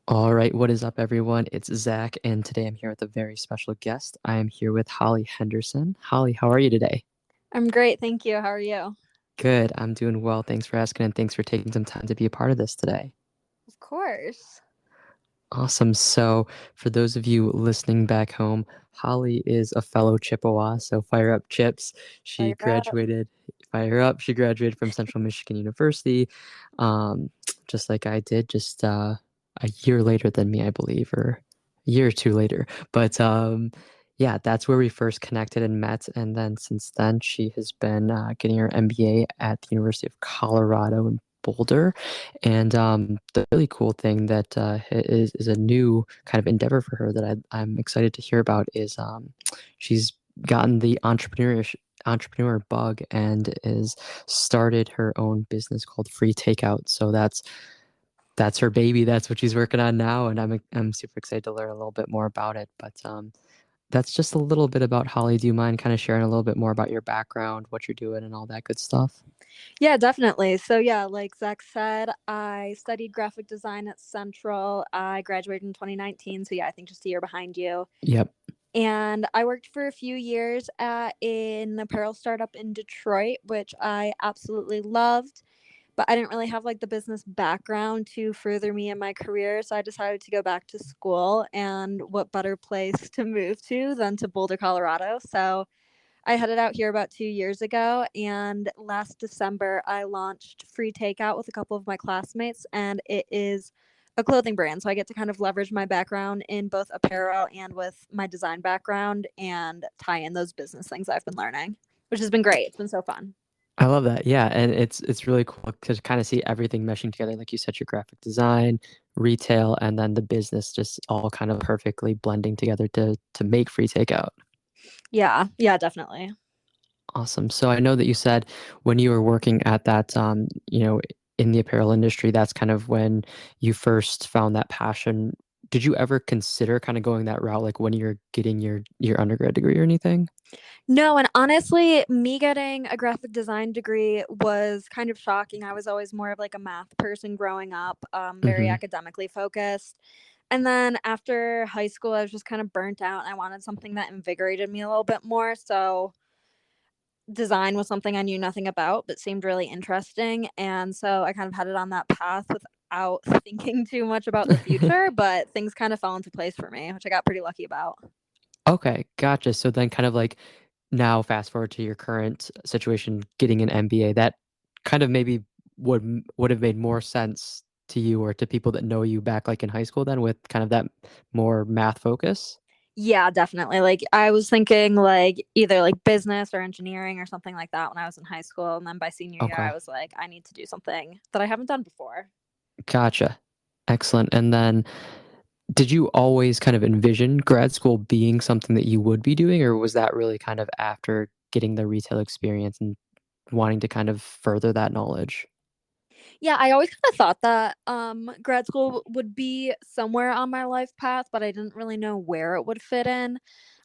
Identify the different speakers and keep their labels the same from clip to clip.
Speaker 1: All right, what is up, everyone? It's Zach, and today I'm here with a very special guest. I am here with Holly Henderson. Holly, how are you today?
Speaker 2: I'm great, thank you. How are you?
Speaker 1: Good, I'm doing well. Thanks for asking, and thanks for taking some time to be a part of this today.
Speaker 2: Of course.
Speaker 1: Awesome. So, for those of you listening back home, Holly is a fellow Chippewa, so fire up Chips. She
Speaker 2: Fire up.
Speaker 1: graduated, fire up, she graduated from Central Michigan University, um, just like I did, just a year later than me, I believe, or a year or two later. But yeah, that's where we first connected and met. And then since then, she has been getting her MBA at the University of Colorado in Boulder. And the really cool thing that is a new kind of endeavor for her that I'm excited to hear about is she's gotten the entrepreneur bug and is started her own business called Free Takeout. So that's her baby. That's what she's working on now, and I'm super excited to learn a little bit more about it. But that's just a little bit about Holly. Do you mind kind of sharing a little bit more about your background, what you're doing, and all that good stuff?
Speaker 2: Yeah, definitely. So, yeah, like Zach said, I studied graphic design at Central. I graduated in 2019. So, yeah, I think just a year behind you.
Speaker 1: Yep.
Speaker 2: And I worked for a few years at an apparel startup in Detroit, which I absolutely loved. But I didn't really have like the business background to further me in my career. So I decided to go back to school. And what better place to move to than to Boulder, Colorado? So I headed out here about 2 years ago, and last December I launched Free Takeout with a couple of my classmates, and it is a clothing brand. So I get to kind of leverage my background in both apparel and with my design background and tie in those business things I've been learning, which has been great. It's been so fun.
Speaker 1: I love that. Yeah, and it's really cool to kind of see everything meshing together. Like you said, your graphic design, retail, and then the business just all kind of perfectly blending together to make Free Takeout.
Speaker 2: Yeah, yeah, definitely.
Speaker 1: Awesome. So I know that you said when you were working at that, in the apparel industry, that's kind of when you first found that passion. Did you ever consider kind of going that route, like when you're getting your undergrad degree or anything?
Speaker 2: No, and honestly, me getting a graphic design degree was kind of shocking. I was always more of like a math person growing up, very
Speaker 1: Hmm.
Speaker 2: academically focused. And then after high school, I was just kind of burnt out and I wanted something that invigorated me a little bit more. So design was something I knew nothing about, but seemed really interesting. And so I kind of headed on that path without thinking too much about the future, but things kind of fell into place for me, which I got pretty lucky about.
Speaker 1: Okay, gotcha. So then kind of like now fast forward to your current situation, getting an MBA, that kind of maybe would have made more sense to you or to people that know you back like in high school then with kind of that more math focus.
Speaker 2: Yeah, definitely. Like I was thinking like either like business or engineering or something like that when I was in high school. And then by senior year, I
Speaker 1: Okay,
Speaker 2: was like, I need to do something that I haven't done before.
Speaker 1: gotcha. Excellent. And then did you always kind of envision grad school being something that you would be doing, or was that really kind of after getting the retail experience and wanting to kind of further that knowledge?
Speaker 2: Yeah, I always kind of thought that grad school would be somewhere on my life path, but I didn't really know where it would fit in.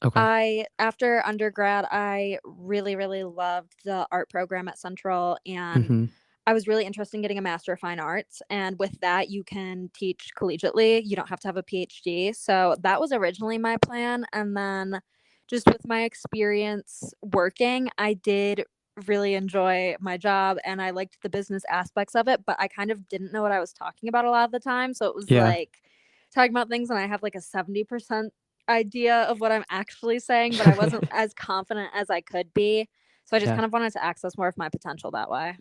Speaker 1: Okay.
Speaker 2: I after undergrad, I really really loved the art program at Central, and
Speaker 1: Hmm.
Speaker 2: I was really interested in getting a Master of Fine Arts. And with that, you can teach collegiately. You don't have to have a PhD. So that was originally my plan. And then just with my experience working, I did really enjoy my job and I liked the business aspects of it, but I kind of didn't know what I was talking about a lot of the time. So it was
Speaker 1: Yeah.
Speaker 2: like talking about things and I have like a 70% idea of what I'm actually saying, but I wasn't as confident as I could be. So I just
Speaker 1: Yeah.
Speaker 2: kind of wanted to access more of my potential that way.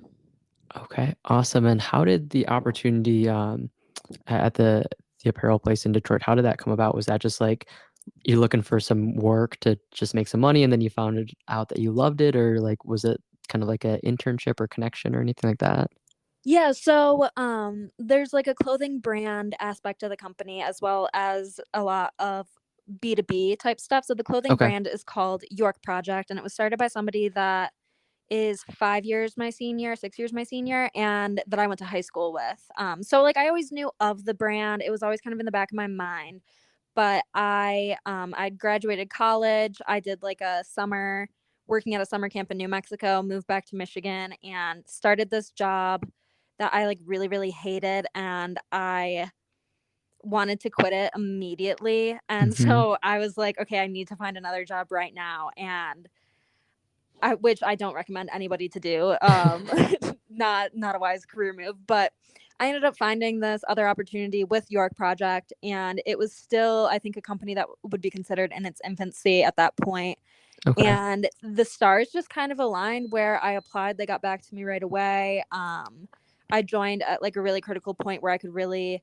Speaker 1: Okay, awesome. And how did the opportunity at the apparel place in Detroit, how did that come about? Was that just like you're looking for some work to just make some money and then you found it out that you loved it, or like was it kind of like an internship or connection or anything like that?
Speaker 2: Yeah, so there's like a clothing brand aspect of the company as well as a lot of B2B type stuff. So the clothing
Speaker 1: Okay.
Speaker 2: brand is called York Project and it was started by somebody that is 5 years my senior, 6 years my senior, and that I went to high school with. So like I always knew of the brand. It was always kind of in the back of my mind. But I graduated college. I did like a summer working at a summer camp in New Mexico, moved back to Michigan and started this job that I like really really hated, and I wanted to quit it immediately. And
Speaker 1: Hmm.
Speaker 2: so I was like, okay, I need to find another job right now. And which I don't recommend anybody to do. Not a wise career move, but I ended up finding this other opportunity with York Project, and it was still, I think, a company that would be considered in its infancy at that point.
Speaker 1: Okay.
Speaker 2: And the stars just kind of aligned where I applied. They got back to me right away. I joined at like a really critical point where I could really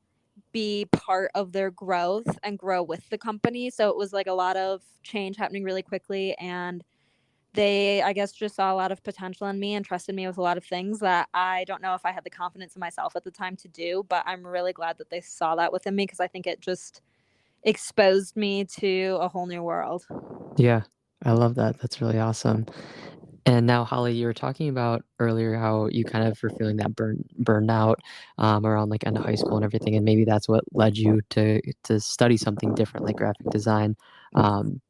Speaker 2: be part of their growth and grow with the company. So it was like a lot of change happening really quickly, and they, I guess, just saw a lot of potential in me and trusted me with a lot of things that I don't know if I had the confidence in myself at the time to do, but I'm really glad that they saw that within me because I think it just exposed me to a whole new world.
Speaker 1: Yeah, I love that. That's really awesome. And now, Holly, you were talking about earlier how you kind of were feeling that burnout around like end of high school and everything, and maybe that's what led you to study something different like graphic design. Um,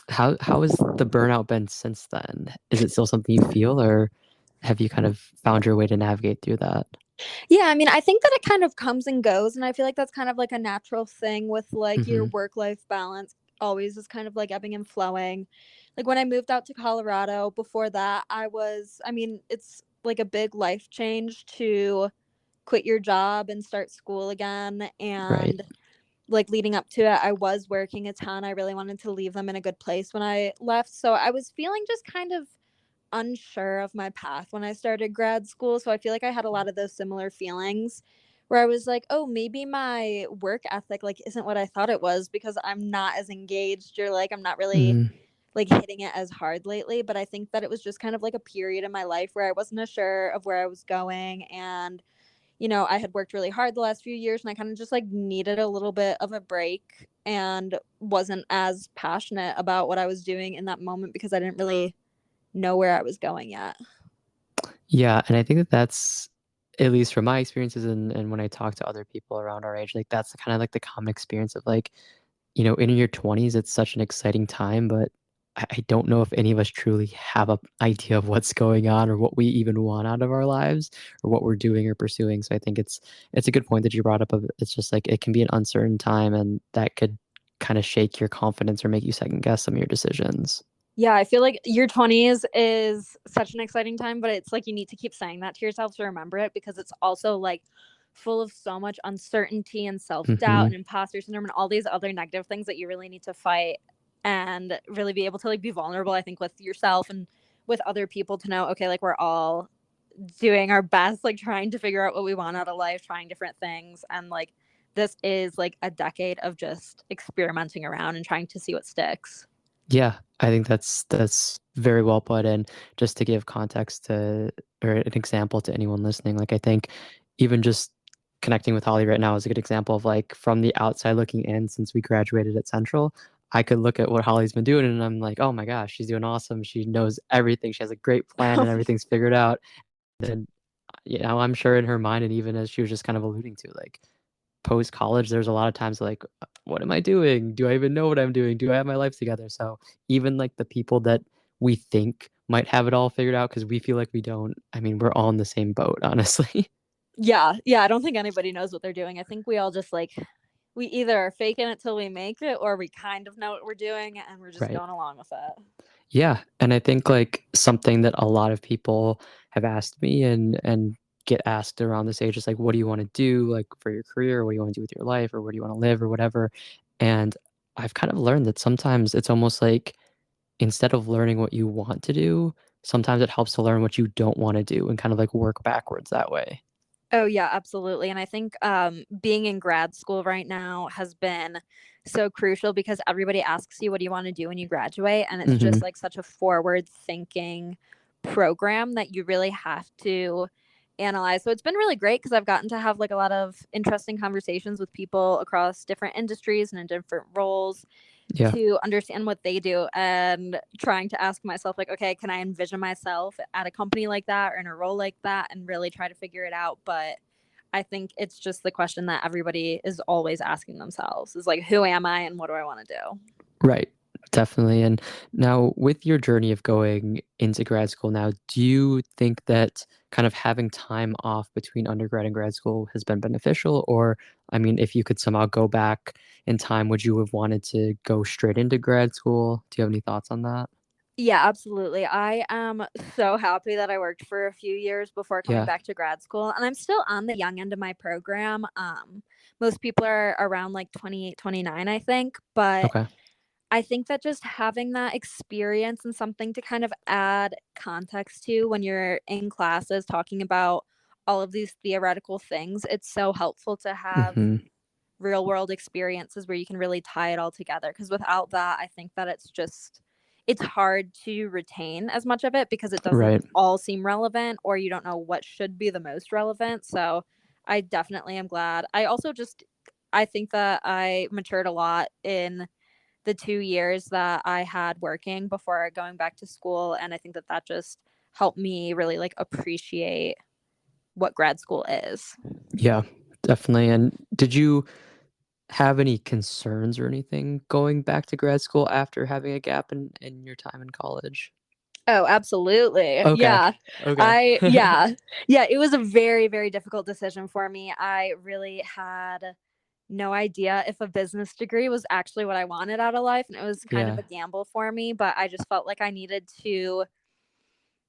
Speaker 1: how has the burnout been since then? Is it still something you feel, or have you kind of found your way to navigate through that?
Speaker 2: Yeah, I mean, I think that it kind of comes and goes, and I feel like that's kind of like a natural thing with like your
Speaker 1: Hmm.
Speaker 2: work life balance always is kind of like ebbing and flowing. Like when I moved out to Colorado, before that, I mean, it's like a big life change to quit your job and start school again.
Speaker 1: Right.
Speaker 2: And like leading up to it, I was working a ton. I really wanted to leave them in a good place when I left. So I was feeling just kind of unsure of my path when I started grad school. So I feel like I had a lot of those similar feelings where I was like, oh, maybe my work ethic like isn't what I thought it was because I'm not as engaged, or like I'm not really
Speaker 1: Mm,
Speaker 2: like hitting it as hard lately. But I think that it was just kind of like a period in my life where I wasn't as sure of where I was going. And I had worked really hard the last few years and I kind of just like needed a little bit of a break and wasn't as passionate about what I was doing in that moment because I didn't really know where I was going yet.
Speaker 1: yeah, and I think that that's, at least from my experiences and when I talk to other people around our age, like that's kind of like the common experience of like, in your 20s, it's such an exciting time, but I don't know if any of us truly have a idea of what's going on or what we even want out of our lives or what we're doing or pursuing. So I think it's a good point that you brought up of it's just like it can be an uncertain time and that could kind of shake your confidence or make you second guess some of your decisions.
Speaker 2: Yeah, I feel like your 20s is such an exciting time, but it's like you need to keep saying that to yourself to remember it because it's also like full of so much uncertainty and self-doubt
Speaker 1: Hmm.
Speaker 2: and imposter syndrome and all these other negative things that you really need to fight and really be able to like be vulnerable, I think, with yourself and with other people to know, okay, like we're all doing our best, like trying to figure out what we want out of life, trying different things. And like this is like a decade of just experimenting around and trying to see what sticks.
Speaker 1: Yeah, I think that's very well put. And just to give context to or an example to anyone listening, like I think even just connecting with Holly right now is a good example of like from the outside looking in, since we graduated at Central, I could look at what Holly's been doing and I'm like, oh my gosh, she's doing awesome. She knows everything. She has a great plan and everything's figured out. Then, I'm sure in her mind, and even as she was just kind of alluding to, like post college, there's a lot of times like, what am I doing? Do I even know what I'm doing? Do I have my life together? So even like the people that we think might have it all figured out because we feel like we don't, I mean, we're all in the same boat, honestly.
Speaker 2: Yeah, yeah, I don't think anybody knows what they're doing. I think we all just like we either are faking it till we make it or we kind of know what we're doing and we're just
Speaker 1: Right.
Speaker 2: going along with it.
Speaker 1: Yeah. And I think like something that a lot of people have asked me and get asked around this age is like, what do you want to do like for your career? What do you want to do with your life? Or where do you want to live or whatever? And I've kind of learned that sometimes it's almost like instead of learning what you want to do, sometimes it helps to learn what you don't want to do and kind of like work backwards that way.
Speaker 2: Oh yeah, absolutely. And I think being in grad school right now has been so crucial because everybody asks you what do you want to do when you graduate, and it's
Speaker 1: Hmm.
Speaker 2: just like such a forward thinking program that you really have to analyze. So it's been really great because I've gotten to have like a lot of interesting conversations with people across different industries and in different roles
Speaker 1: Yeah.
Speaker 2: to understand what they do and trying to ask myself like, okay, can I envision myself at a company like that or in a role like that and really try to figure it out. But I think it's just the question that everybody is always asking themselves is like, who am I and what do I want to do?
Speaker 1: Right. Definitely. And now, with your journey of going into grad school now, do you think that kind of having time off between undergrad and grad school has been beneficial? Or, I mean, if you could somehow go back in time, would you have wanted to go straight into grad school? Do you have any thoughts on that?
Speaker 2: Yeah, absolutely. I am so happy that I worked for a few years before coming
Speaker 1: Yeah.
Speaker 2: back to grad school, and I'm still on the young end of my program. Most people are around like 28, 29, I think, but
Speaker 1: Okay.
Speaker 2: I think that just having that experience and something to kind of add context to when you're in classes talking about all of these theoretical things, it's so helpful to have
Speaker 1: Hmm.
Speaker 2: real world experiences where you can really tie it all together, because without that, I think that it's hard to retain as much of it because it doesn't
Speaker 1: Right.
Speaker 2: all seem relevant, or you don't know what should be the most relevant. So I definitely am glad. I think that I matured a lot in the 2 years that I had working before going back to school, and I think that that just helped me really like appreciate what grad school is.
Speaker 1: Yeah, definitely. And did you have any concerns or anything going back to grad school after having a gap in your time in college?
Speaker 2: Oh, absolutely.
Speaker 1: Okay.
Speaker 2: Yeah.
Speaker 1: Okay.
Speaker 2: I yeah. Yeah, it was a very, very difficult decision for me. I really had no idea if a business degree was actually what I wanted out of life, and it was kind of
Speaker 1: Yeah,
Speaker 2: a gamble for me, but I just felt like I needed to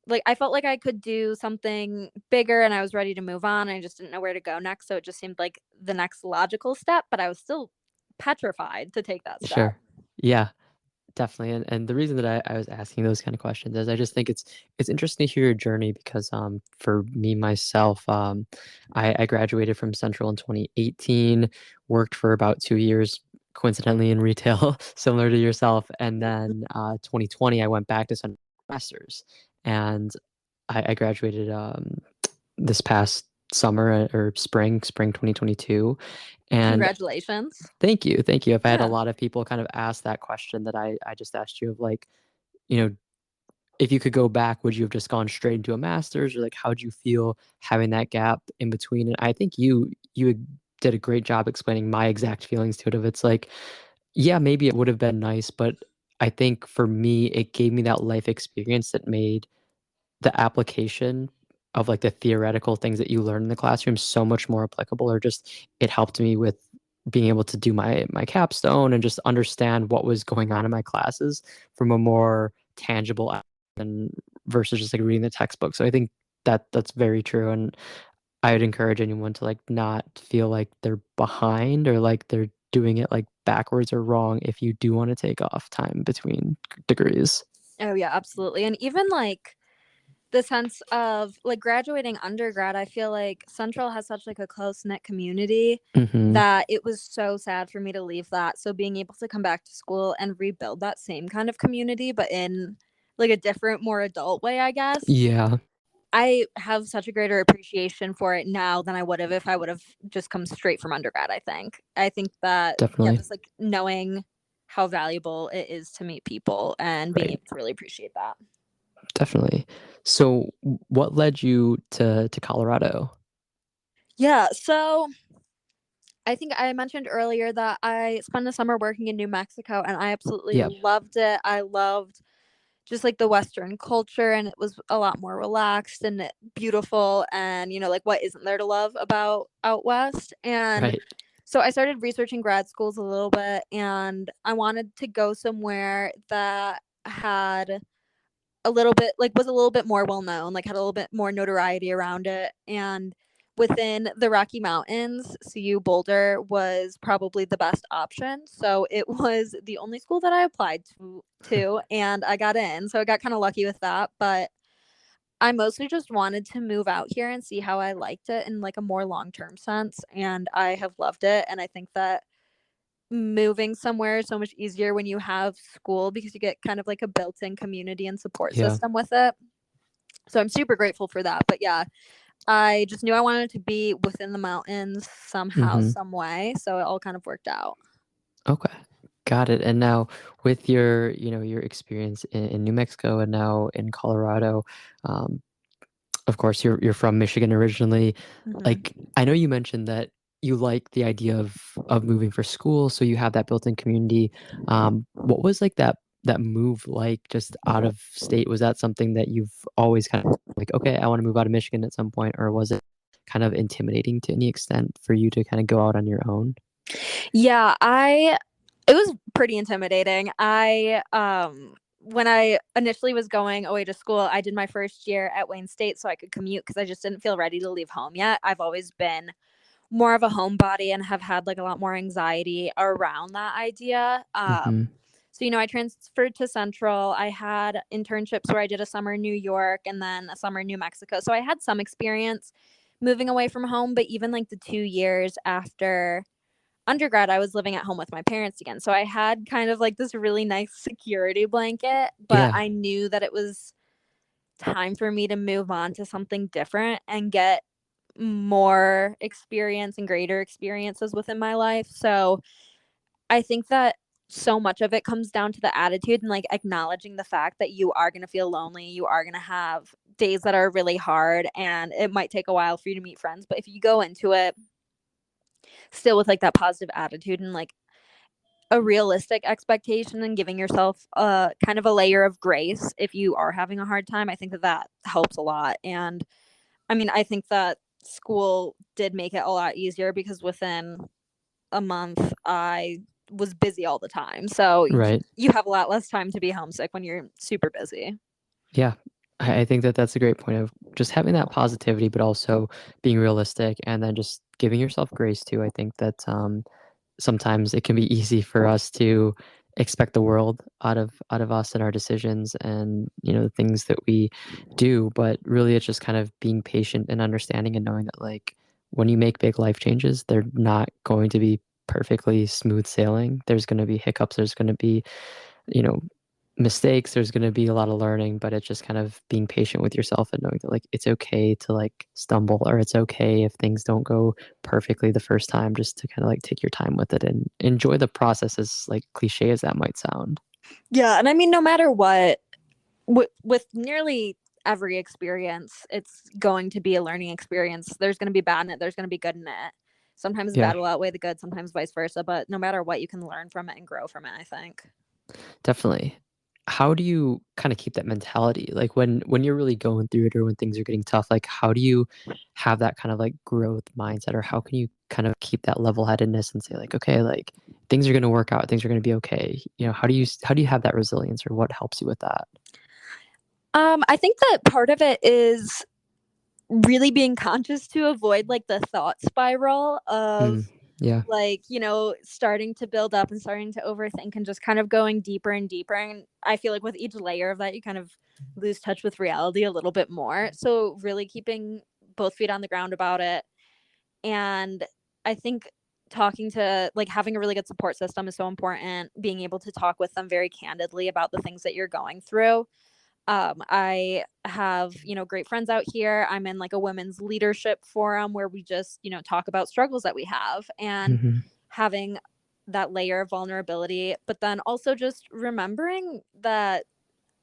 Speaker 2: like I felt like I could do something bigger and I was ready to move on. I just didn't know where to go next, so it just seemed like the next logical step, but I was still petrified to take that step.
Speaker 1: sure. Yeah, definitely. And the reason that I was asking those kind of questions is I just think it's interesting to hear your journey because for me myself, I graduated from Central in 2018, worked for about 2 years, coincidentally in retail, similar to yourself, and then 2020 I went back to Central Masters, and I graduated this past summer or spring 2022, and
Speaker 2: Congratulations.
Speaker 1: thank you, thank you. I've had a
Speaker 2: Yeah.
Speaker 1: lot of people kind of ask that question that I just asked you of like, you know, if you could go back, would you have just gone straight into a master's, or like how'd you feel having that gap in between? And I think you did a great job explaining my exact feelings to it. Of it's like, yeah, maybe it would have been nice, but I think for me, it gave me that life experience that made the application of like the theoretical things that you learn in the classroom so much more applicable, or just it helped me with being able to do my capstone and just understand what was going on in my classes from a more tangible and versus just like reading the textbook. So I think that's very true, and I would encourage anyone to like not feel like they're behind or like they're doing it like backwards or wrong if you do want to take off time between degrees.
Speaker 2: Oh yeah, absolutely. And even like the sense of like graduating undergrad, I feel like Central has such like a close knit community
Speaker 1: Hmm.
Speaker 2: that it was so sad for me to leave that. So being able to come back to school and rebuild that same kind of community, but in like a different, more adult way, I guess.
Speaker 1: Yeah,
Speaker 2: I have such a greater appreciation for it now than I would have if I would have just come straight from undergrad, I think. I think that, yeah,
Speaker 1: definitely.
Speaker 2: just like knowing how valuable it is to meet people and being
Speaker 1: Right.
Speaker 2: able to really appreciate that.
Speaker 1: Definitely. So, what led you to Colorado?
Speaker 2: Yeah, so I think I mentioned earlier that I spent the summer working in New Mexico and I absolutely
Speaker 1: Yeah.
Speaker 2: loved it. I loved just like the Western culture, and it was a lot more relaxed and beautiful. And, like what isn't there to love about out West? And
Speaker 1: Right.
Speaker 2: so I started researching grad schools a little bit, and I wanted to go somewhere that had a little bit like was a little bit more well known, like had a little bit more notoriety around it. And within the Rocky Mountains, CU Boulder was probably the best option. So it was the only school that I applied to and I got in. So I got kind of lucky with that, but I mostly just wanted to move out here and see how I liked it in like a more long-term sense, and I have loved it. And I think that moving somewhere is so much easier when you have school because you get kind of like a built-in community and support
Speaker 1: Yeah.
Speaker 2: system with it. So I'm super grateful for that. But yeah, I just knew I wanted to be within the mountains somehow,
Speaker 1: Hmm.
Speaker 2: some way. So it all kind of worked out.
Speaker 1: Okay. Got it. And now with your, your experience in New Mexico and now in Colorado, um, of course you're from Michigan originally. Like
Speaker 2: Hmm.
Speaker 1: I know you mentioned that you like the idea of moving for school, so you have that built-in community. What was like that that move like, just out of state? Was that something that you've always kind of like, okay, I want to move out of Michigan at some point, or was it kind of intimidating to any extent for you to kind of go out on your own?
Speaker 2: Yeah, I it was pretty intimidating. I when I initially was going away to school, I did my first year at Wayne State so I could commute because I just didn't feel ready to leave home yet. I've always been more of a homebody and have had like a lot more anxiety around that idea.
Speaker 1: Hmm.
Speaker 2: So I transferred to Central. I had internships where I did a summer in New York and then a summer in New Mexico. So I had some experience moving away from home, but even like the 2 years after undergrad, I was living at home with my parents again. So I had kind of like this really nice security blanket, but
Speaker 1: Yeah.
Speaker 2: I knew that it was time for me to move on to something different and get more experience and greater experiences within my life. So I think that so much of it comes down to the attitude and like acknowledging the fact that you are going to feel lonely. You are going to have days that are really hard and it might take a while for you to meet friends. But if you go into it still with like that positive attitude and like a realistic expectation and giving yourself a kind of a layer of grace if you are having a hard time, I think that that helps a lot. And I mean, I think that school did make it a lot easier because within a month I was busy all the time. So
Speaker 1: Right.
Speaker 2: you have a lot less time to be homesick when you're super busy.
Speaker 1: Yeah. I think that that's a great point of just having that positivity, but also being realistic and then just giving yourself grace too. I think that sometimes it can be easy for us to expect the world out of us and our decisions and the things that we do, but really it's just kind of being patient and understanding and knowing that like when you make big life changes, they're not going to be perfectly smooth sailing. There's going to be hiccups, there's going to be you know mistakes, there's going to be a lot of learning, but it's just kind of being patient with yourself and knowing that like it's okay to like stumble, or it's okay if things don't go perfectly the first time, just to kind of like take your time with it and enjoy the process, as like cliche as that might sound.
Speaker 2: Yeah, and I mean, no matter what, with nearly every experience, it's going to be a learning experience. There's going to be bad in it, there's going to be good in it. Sometimes the
Speaker 1: Yeah,
Speaker 2: bad will outweigh the good, sometimes vice versa, but no matter what, you can learn from it and grow from it, I think.
Speaker 1: definitely. How do you kind of keep that mentality like when you're really going through it, or when things are getting tough? Like how do you have that kind of like growth mindset, or how can you kind of keep that level-headedness and say like, okay, like things are going to work out, things are going to be okay? How do you have that resilience, or what helps you with that?
Speaker 2: I think that part of it is really being conscious to avoid like the thought spiral of
Speaker 1: Mm, yeah.
Speaker 2: like, starting to build up and starting to overthink and just kind of going deeper and deeper. And I feel like with each layer of that, you kind of lose touch with reality a little bit more. So, really keeping both feet on the ground about it. And I think talking to like having a really good support system is so important, being able to talk with them very candidly about the things that you're going through. I have, great friends out here. I'm in like a women's leadership forum where we just, talk about struggles that we have and
Speaker 1: Hmm.
Speaker 2: having that layer of vulnerability, but then also just remembering that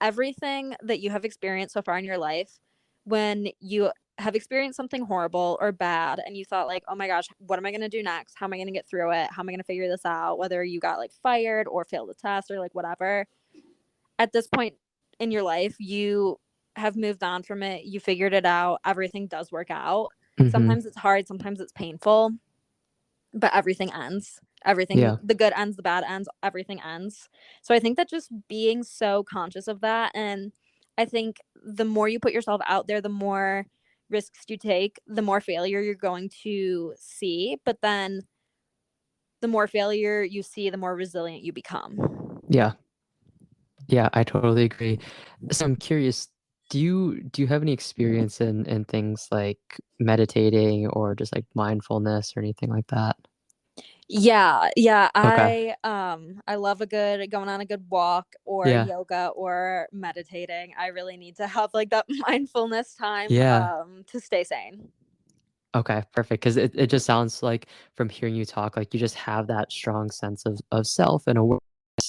Speaker 2: everything that you have experienced so far in your life, when you have experienced something horrible or bad and you thought like, oh my gosh, what am I going to do next? How am I going to get through it? How am I going to figure this out? Whether you got like fired or failed a test or like whatever, at this point in your life, you have moved on from it. You figured it out. Everything does work out.
Speaker 1: Hmm.
Speaker 2: Sometimes it's hard, sometimes it's painful, but everything ends. Everything,
Speaker 1: Yeah.
Speaker 2: the good ends, the bad ends, everything ends. So I think that just being so conscious of that. And I think the more you put yourself out there, the more risks you take, the more failure you're going to see. But then the more failure you see, the more resilient you become.
Speaker 1: Yeah. Yeah, I totally agree. So I'm curious, do you have any experience in things like meditating or just like mindfulness or anything like that?
Speaker 2: Yeah, yeah.
Speaker 1: Okay.
Speaker 2: I love a good going on a good walk or
Speaker 1: Yeah.
Speaker 2: yoga or meditating. I really need to have like that mindfulness time
Speaker 1: Yeah.
Speaker 2: to stay sane.
Speaker 1: Okay, perfect. Because it just sounds like, from hearing you talk, like you just have that strong sense of self and awareness,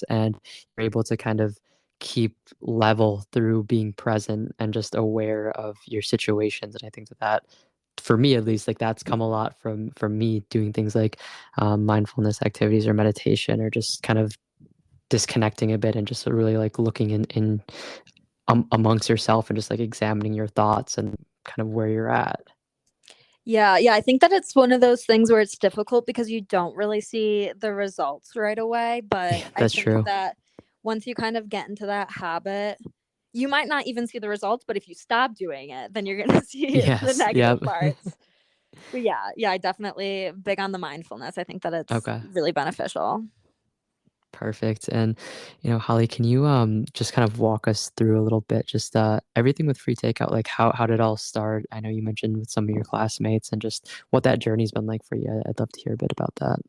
Speaker 1: and you're able to kind of keep level through being present and just aware of your situations. And I think that for me at least, like that's come a lot from me doing things like mindfulness activities or meditation, or just kind of disconnecting a bit and just really like looking in amongst yourself and just like examining your thoughts and kind of where you're at.
Speaker 2: Yeah, yeah, I think that it's one of those things where it's difficult because you don't really see the results right away, but
Speaker 1: Yeah,
Speaker 2: I
Speaker 1: that's
Speaker 2: think
Speaker 1: true.
Speaker 2: that once you kind of get into that habit, you might not even see the results, but if you stop doing it, then you're going to see the
Speaker 1: Yes.
Speaker 2: negative
Speaker 1: Yep.
Speaker 2: parts. But yeah, yeah, I definitely big on the mindfulness. I think that it's
Speaker 1: Okay.
Speaker 2: really beneficial.
Speaker 1: Perfect. And Holly, can you just kind of walk us through a little bit just everything with free takeout, like how did it all start? I know you mentioned with some of your classmates and just what that journey's been like for you. I'd love to hear a bit about that.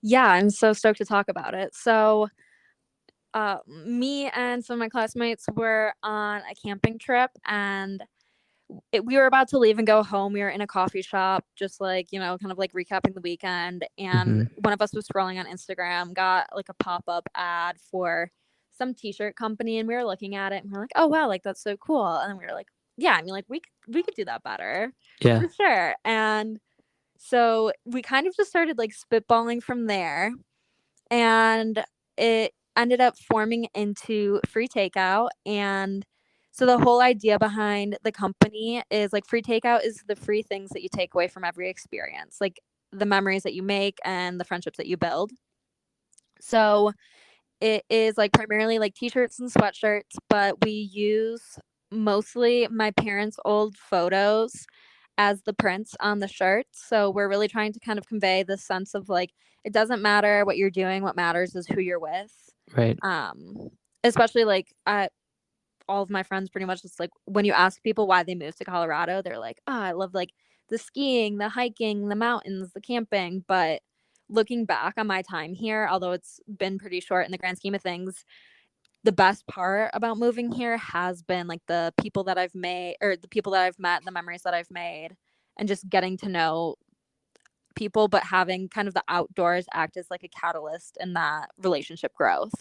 Speaker 2: Yeah, I'm so stoked to talk about it. So, me and some of my classmates were on a camping trip, and we were about to leave and go home. We were in a coffee shop, just like, kind of like recapping the weekend. And
Speaker 1: Hmm.
Speaker 2: one of us was scrolling on Instagram, got like a pop up ad for some t shirt company. And we were looking at it and we are like, oh, wow, like that's so cool. And then we were like, yeah, I mean, like we could do that better
Speaker 1: Yeah.
Speaker 2: for sure. And so we kind of just started like spitballing from there. And it ended up forming into free takeout. And so the whole idea behind the company is like free takeout is the free things that you take away from every experience, like the memories that you make and the friendships that you build. So it is like primarily like t-shirts and sweatshirts, but we use mostly my parents' old photos as the prints on the shirts. So we're really trying to kind of convey the sense of like it doesn't matter what you're doing, what matters is who you're with.
Speaker 1: Right.
Speaker 2: Um Especially like all of my friends pretty much just like when you ask people why they moved to Colorado, they're like, "Oh, I love like the skiing, the hiking, the mountains, the camping." But looking back on my time here, although it's been pretty short in the grand scheme of things, the best part about moving here has been like the people that I've made or the people that I've met, the memories that I've made, and just getting to know people, but having kind of the outdoors act as like a catalyst in that relationship growth.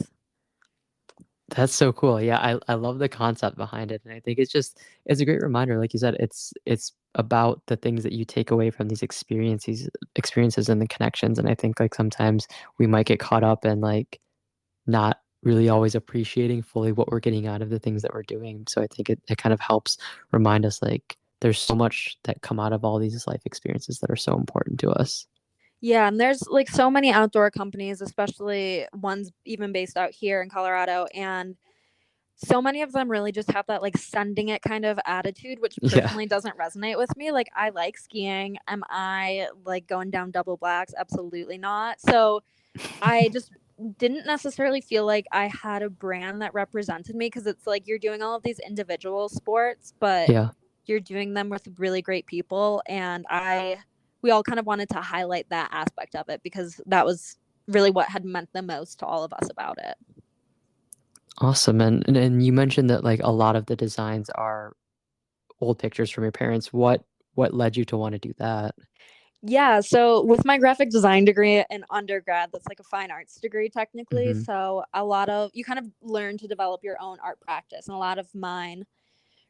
Speaker 1: That's so cool. Yeah, I love the concept behind it. And I think it's a great reminder. Like you said, it's about the things that you take away from these experiences and the connections. And I think like sometimes we might get caught up in like not really always appreciating fully what we're getting out of the things that we're doing. So I think it kind of helps remind us like there's so much that come out of all these life experiences that are so important to us.
Speaker 2: Yeah, and there's like so many outdoor companies, especially ones even based out here in Colorado, and so many of them really just have that like sending it kind of attitude, which
Speaker 1: Yeah.
Speaker 2: personally doesn't resonate with me. Like I like skiing. Am I like going down double blacks? Absolutely not. So I just didn't necessarily feel like I had a brand that represented me because it's like you're doing all of these individual sports, but
Speaker 1: Yeah.
Speaker 2: you're doing them with really great people. And we all kind of wanted to highlight that aspect of it because that was really what had meant the most to all of us about it.
Speaker 1: Awesome. And you mentioned that like a lot of the designs are old pictures from your parents. What led you to want to do that?
Speaker 2: Yeah, so with my graphic design degree in undergrad, that's like a fine arts degree technically.
Speaker 1: Hmm.
Speaker 2: So a lot of you kind of learn to develop your own art practice, and a lot of mine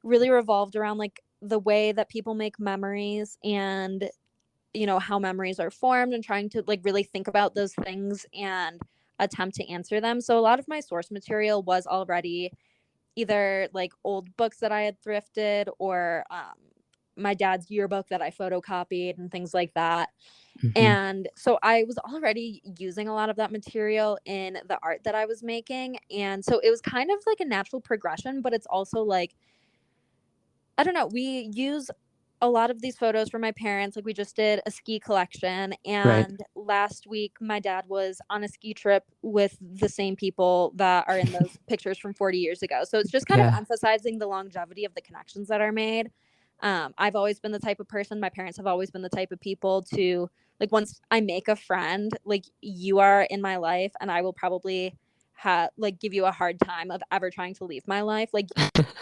Speaker 2: really revolved around like the way that people make memories and how memories are formed and trying to like really think about those things and attempt to answer them. So a lot of my source material was already either like old books that I had thrifted or my dad's yearbook that I photocopied and things like that.
Speaker 1: Hmm.
Speaker 2: And so I was already using a lot of that material in the art that I was making. And so it was kind of like a natural progression, but it's also like, I don't know, we use a lot of these photos from my parents. Like we just did a ski collection.
Speaker 1: Right.
Speaker 2: And last week, my dad was on a ski trip with the same people that are in those pictures from 40 years ago. So it's just kind of
Speaker 1: Yeah.
Speaker 2: emphasizing the longevity of the connections that are made. I've always been the type of person, my parents have always been the type of people to like once I make a friend, like you are in my life and I will probably like give you a hard time of ever trying to leave my life. Like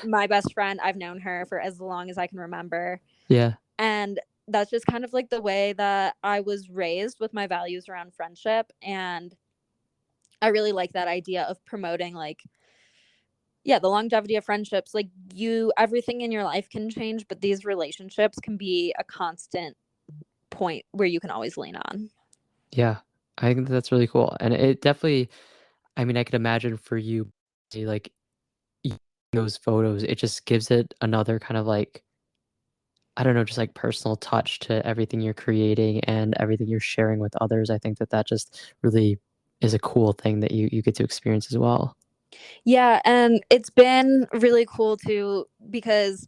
Speaker 2: my best friend, I've known her for as long as I can remember.
Speaker 1: Yeah.
Speaker 2: And that's just kind of like the way that I was raised with my values around friendship. And I really like that idea of promoting like, yeah, the longevity of friendships. Like everything in your life can change, but these relationships can be a constant point where you can always lean on.
Speaker 1: Yeah. I think that's really cool. And it definitely I mean, I could imagine for you, like those photos, it just gives it another kind of like, I don't know, just like personal touch to everything you're creating and everything you're sharing with others. I think that that just really is a cool thing that you get to experience as well.
Speaker 2: Yeah, and it's been really cool too because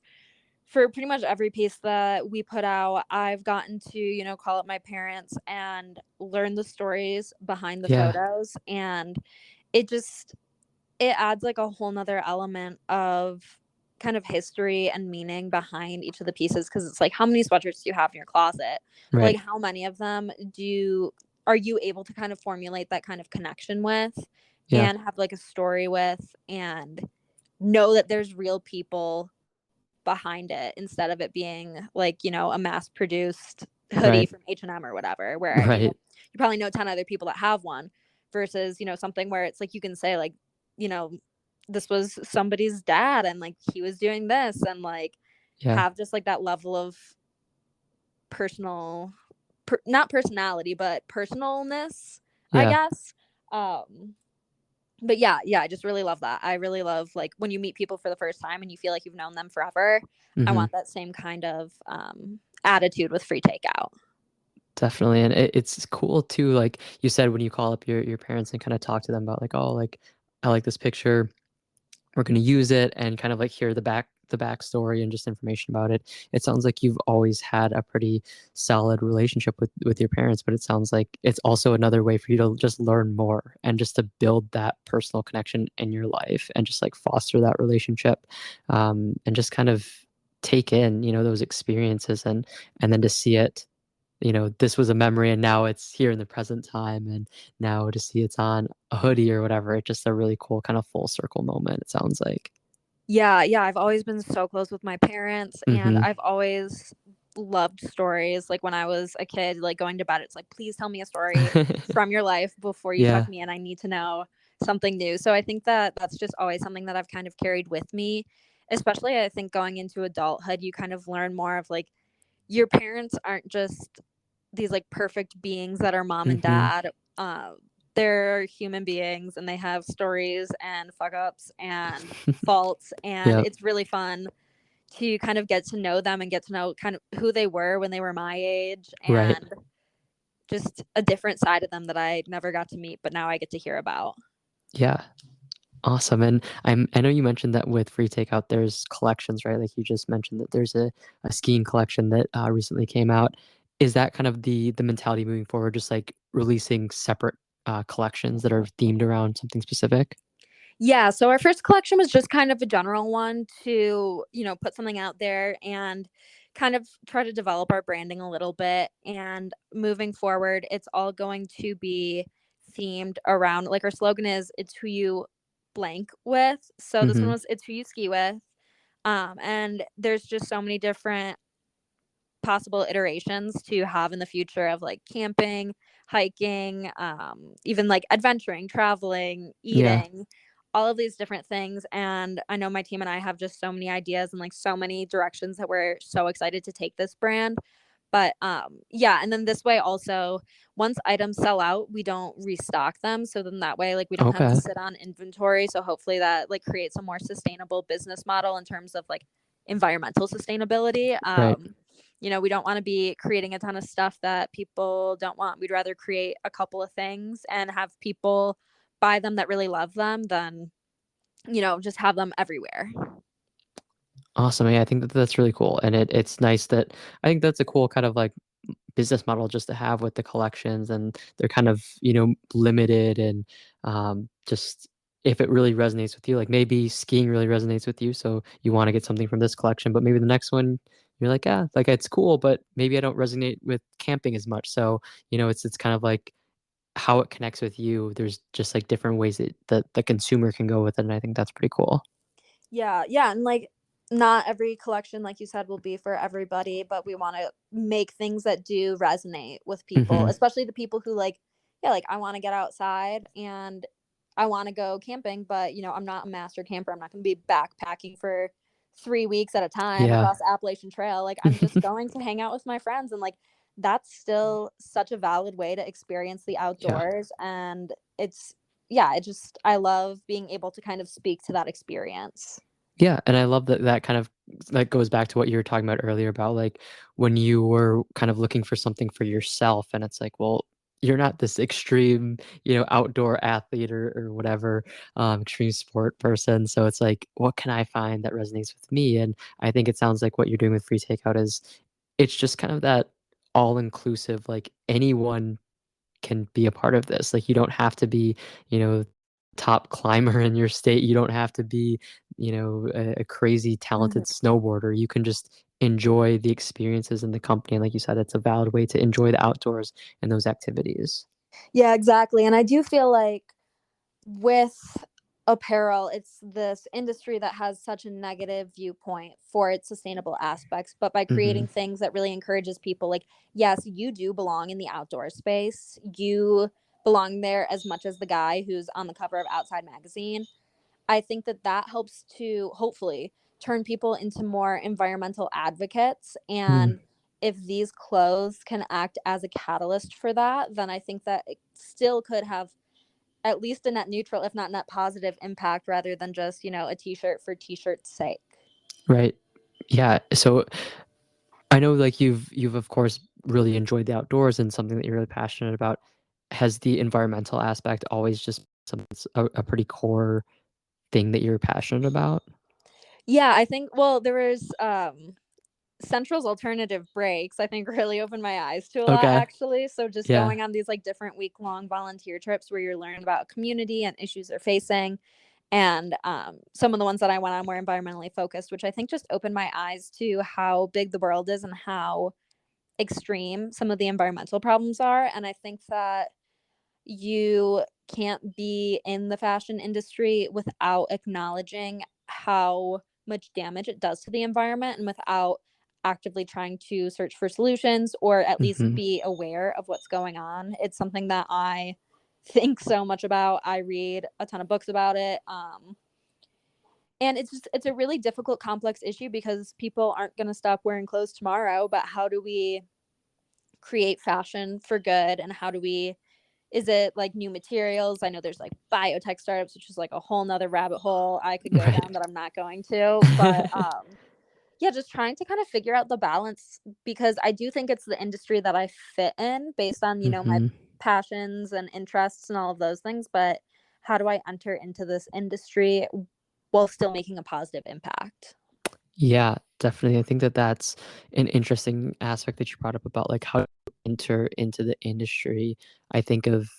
Speaker 2: for pretty much every piece that we put out, I've gotten to, call up my parents and learn the stories behind the
Speaker 1: Yeah,
Speaker 2: photos. And it just, it adds like a whole nother element of kind of history and meaning behind each of the pieces. Cause it's like, how many sweatshirts do you have in your closet? But like,
Speaker 1: right.
Speaker 2: how many of them are you able to kind of formulate that kind of connection with
Speaker 1: Yeah,
Speaker 2: and have like a story with and know that there's real people behind it instead of it being like, a mass produced hoodie
Speaker 1: right,
Speaker 2: from H&M or whatever, where,
Speaker 1: right.
Speaker 2: you probably know 10 other people that have one versus, something where it's like you can say like, you know, this was somebody's dad and like he was doing this and like
Speaker 1: Yeah,
Speaker 2: have just like that level of personal not personality but personalness, I
Speaker 1: yeah.
Speaker 2: guess. um but yeah, I just really love that. I really love like when you meet people for the first time and you feel like you've known them forever. I
Speaker 1: Hmm.
Speaker 2: want that same kind of attitude with free takeout.
Speaker 1: Definitely. And it's cool too. Like you said, when you call up your parents and kind of talk to them about like, oh, like I like this picture, we're going to use it, and kind of like hear the backstory and just information about it. It sounds like you've always had a pretty solid relationship with your parents, but it sounds like it's also another way for you to just learn more and just to build that personal connection in your life and just like foster that relationship, and just kind of take in, those experiences, and then to see it, this was a memory and now it's here in the present time, and now to see it's on a hoodie or whatever, it's just a really cool kind of full circle moment, it sounds like.
Speaker 2: Yeah, I've always been so close with my parents and
Speaker 1: Mm-hmm.
Speaker 2: I've always loved stories. Like when I was a kid, like going to bed, it's like, please tell me a story from your life before you tuck
Speaker 1: Yeah.
Speaker 2: me in. I need to know something new. So I think that that's just always something that I've kind of carried with me. Especially, I think going into adulthood, you kind of learn more of like your parents aren't just these like perfect beings that are mom and
Speaker 1: Mm-hmm.
Speaker 2: dad. Uh, they're human beings and they have stories and fuck ups and faults. And
Speaker 1: Yep.
Speaker 2: it's really fun to kind of get to know them and get to know kind of who they were when they were my age
Speaker 1: Right.
Speaker 2: and just a different side of them that I never got to meet, but now I get to hear about.
Speaker 1: Yeah. Awesome. And I know you mentioned that with free takeout, there's collections, right? Like you just mentioned that there's a skiing collection that recently came out. Is that kind of the mentality moving forward, just like releasing separate collections that are themed around something specific?
Speaker 2: Yeah, so our first collection was just kind of a general one to, put something out there and kind of try to develop our branding a little bit. And moving forward, it's all going to be themed around like our slogan is it's who you blank with. So this one
Speaker 1: Mm-hmm.
Speaker 2: was it's who you ski with. And there's just so many different possible iterations to have in the future of like camping, hiking, even like adventuring, traveling,
Speaker 1: Yeah.
Speaker 2: eating, all of these different things. And I know my team and I have just so many ideas and like so many directions that we're so excited to take this brand. But yeah, and then this way also, once items sell out, we don't restock them. So then that way, like we don't have to
Speaker 1: Okay.
Speaker 2: sit on inventory. So hopefully that like creates a more sustainable business model in terms of like environmental sustainability.
Speaker 1: Right.
Speaker 2: We don't want to be creating a ton of stuff that people don't want. We'd rather create a couple of things and have people buy them that really love them than, just have them everywhere.
Speaker 1: Awesome. Yeah, I think that that's really cool. And it's nice that I think that's a cool kind of like business model just to have with the collections, and they're kind of, limited, and just if it really resonates with you, like maybe skiing really resonates with you, so you want to get something from this collection, but maybe the next one you're like, ah, like it's cool, but maybe I don't resonate with camping as much. So, it's kind of like how it connects with you. There's just like different ways that the consumer can go with it. And I think that's pretty cool.
Speaker 2: Yeah, and like not every collection, like you said, will be for everybody, but we want to make things that do resonate with people,
Speaker 1: Hmm.
Speaker 2: especially the people who like, yeah, like I want to get outside and I want to go camping, but I'm not a master camper. I'm not going to be backpacking for 3 weeks at a time
Speaker 1: Yeah.
Speaker 2: across the Appalachian Trail. Like I'm just going to hang out with my friends, and like that's still such a valid way to experience the
Speaker 1: Yeah.
Speaker 2: outdoors, and it's yeah, I love being able to kind of speak to that experience.
Speaker 1: Yeah, and I love that that kind of like goes back to what you were talking about earlier about like when you were kind of looking for something for yourself and it's like, well, you're not this extreme, outdoor athlete or whatever, extreme sport person. So it's like, what can I find that resonates with me? And I think it sounds like what you're doing with free takeout is it's just kind of that all inclusive, like anyone can be a part of this. Like you don't have to be, you know, top climber in your state. You don't have to be, a crazy talented
Speaker 2: Mhm.
Speaker 1: snowboarder. You can just enjoy the experiences in the company. And like you said, it's a valid way to enjoy the outdoors and those activities.
Speaker 2: Yeah, exactly. And I do feel like with apparel, it's this industry that has such a negative viewpoint for its sustainable aspects, but by
Speaker 1: Hmm.
Speaker 2: creating things that really encourages people, like, yes, you do belong in the outdoor space. You belong there as much as the guy who's on the cover of Outside Magazine. I think that that helps to hopefully turn people into more environmental advocates.
Speaker 1: Mm,
Speaker 2: And if these clothes can act as a catalyst for that, then I think that it still could have at least a net neutral, if not net positive impact rather than just, a t-shirt for t-shirt's sake.
Speaker 1: right. Yeah. So I know like you've of course really enjoyed the outdoors and something that you're really passionate about. Has the environmental aspect always just something that's a pretty core thing that you're passionate about?
Speaker 2: Yeah, I think, well, there was Central's alternative breaks, I think, really opened my eyes to a lot,
Speaker 1: Okay.
Speaker 2: actually. So just
Speaker 1: Yeah.
Speaker 2: going on these like different week-long volunteer trips where you're learning about community and issues they're facing. And some of the ones that I went on were environmentally focused, which I think just opened my eyes to how big the world is and how extreme some of the environmental problems are. And I think that you can't be in the fashion industry without acknowledging how much damage it does to the environment and without actively trying to search for solutions or at least
Speaker 1: Mhm.
Speaker 2: be aware of what's going on. It's something that I think so much about. I read a ton of books about it. And it's a really difficult, complex issue because people aren't going to stop wearing clothes tomorrow. But how do we create fashion for good, and how do we is it like new materials? I know there's like biotech startups, which is like a whole nother rabbit hole I could go down
Speaker 1: Right.
Speaker 2: that I'm not going to. But yeah, just trying to kind of figure out the balance because I do think it's the industry that I fit in based on, my
Speaker 1: Mhm.
Speaker 2: passions and interests and all of those things. But how do I enter into this industry while still making a positive impact?
Speaker 1: Yeah, definitely. I think that that's an interesting aspect that you brought up about like how to enter into the industry. I think of,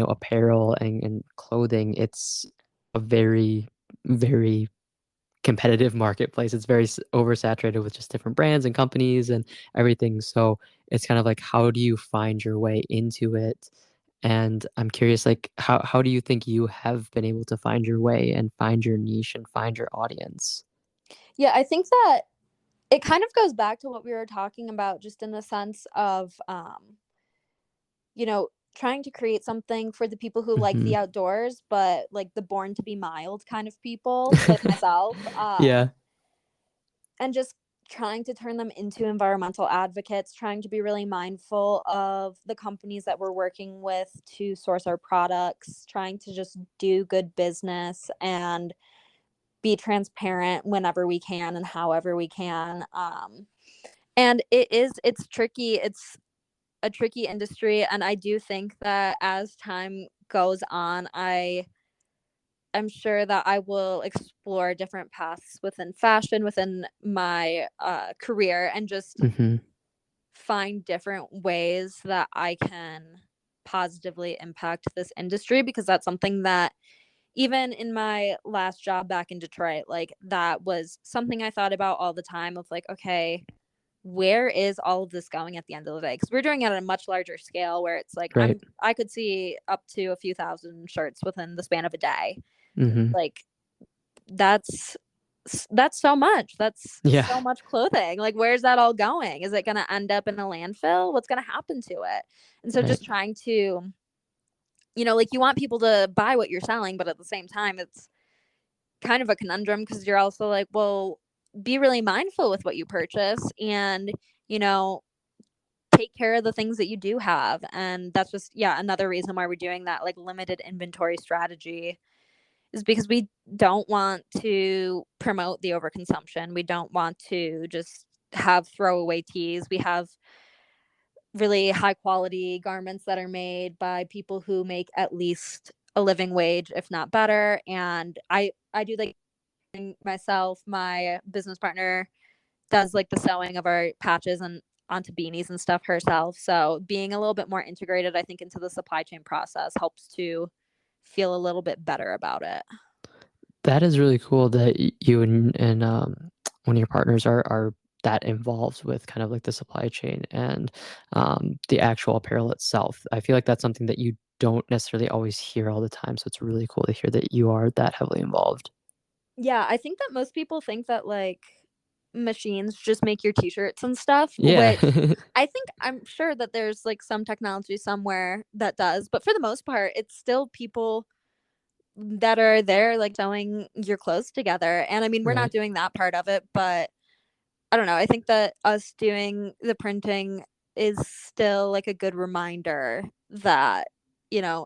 Speaker 1: apparel and clothing. It's a very, very competitive marketplace. It's very oversaturated with just different brands and companies and everything. So it's kind of like, how do you find your way into it? And I'm curious, like, how do you think you have been able to find your way and find your niche and find your audience?
Speaker 2: Yeah, I think that it kind of goes back to what we were talking about, just in the sense of, trying to create something for the people who like
Speaker 1: Hmm.
Speaker 2: the outdoors, but like the born to be mild kind of people, like myself.
Speaker 1: Yeah.
Speaker 2: And just trying to turn them into environmental advocates, trying to be really mindful of the companies that we're working with to source our products, trying to just do good business and be transparent whenever we can and however we can. And it's tricky. It's a tricky industry. And I do think that as time goes on, I'm sure that I will explore different paths within fashion, within my career, and just
Speaker 1: Hmm.
Speaker 2: find different ways that I can positively impact this industry because that's something that even in my last job back in Detroit, like that was something I thought about all the time of like, okay, where is all of this going at the end of the day? Because we're doing it at a much larger scale where it's like
Speaker 1: Right.
Speaker 2: I could see up to a few thousand shirts within the span of a day.
Speaker 1: Hmm.
Speaker 2: Like that's that's so much. That's
Speaker 1: Yeah.
Speaker 2: so much clothing. Like, where's that all going? Is it going to end up in a landfill? What's going to happen to it? And so
Speaker 1: Right.
Speaker 2: just trying to, like you want people to buy what you're selling, but at the same time, it's kind of a conundrum because you're also like, well, be really mindful with what you purchase and, you know, take care of the things that you do have. And that's just, yeah, another reason why we're doing that like limited inventory strategy, is because we don't want to promote the overconsumption. We don't want to just have throwaway tees. We have really high quality garments that are made by people who make at least a living wage, if not better. And I do like myself. My business partner does like the sewing of our patches and onto beanies and stuff herself. So being a little bit more integrated, I think, into the supply chain process helps to feel a little bit better about it.
Speaker 1: That is really cool that you and one of your partners are that involved with kind of like the supply chain and the actual apparel itself. I feel like that's something that you don't necessarily always hear all the time. So it's really cool to hear that you are that heavily involved.
Speaker 2: Yeah, I think that most people think that like machines just make your t-shirts and stuff,
Speaker 1: Yeah.
Speaker 2: which I'm sure that there's like some technology somewhere that does, but for the most part, it's still people that are there like sewing your clothes together. And I mean, we're not
Speaker 1: Right.
Speaker 2: doing that part of it, but I don't know. I think that us doing the printing is still like a good reminder that,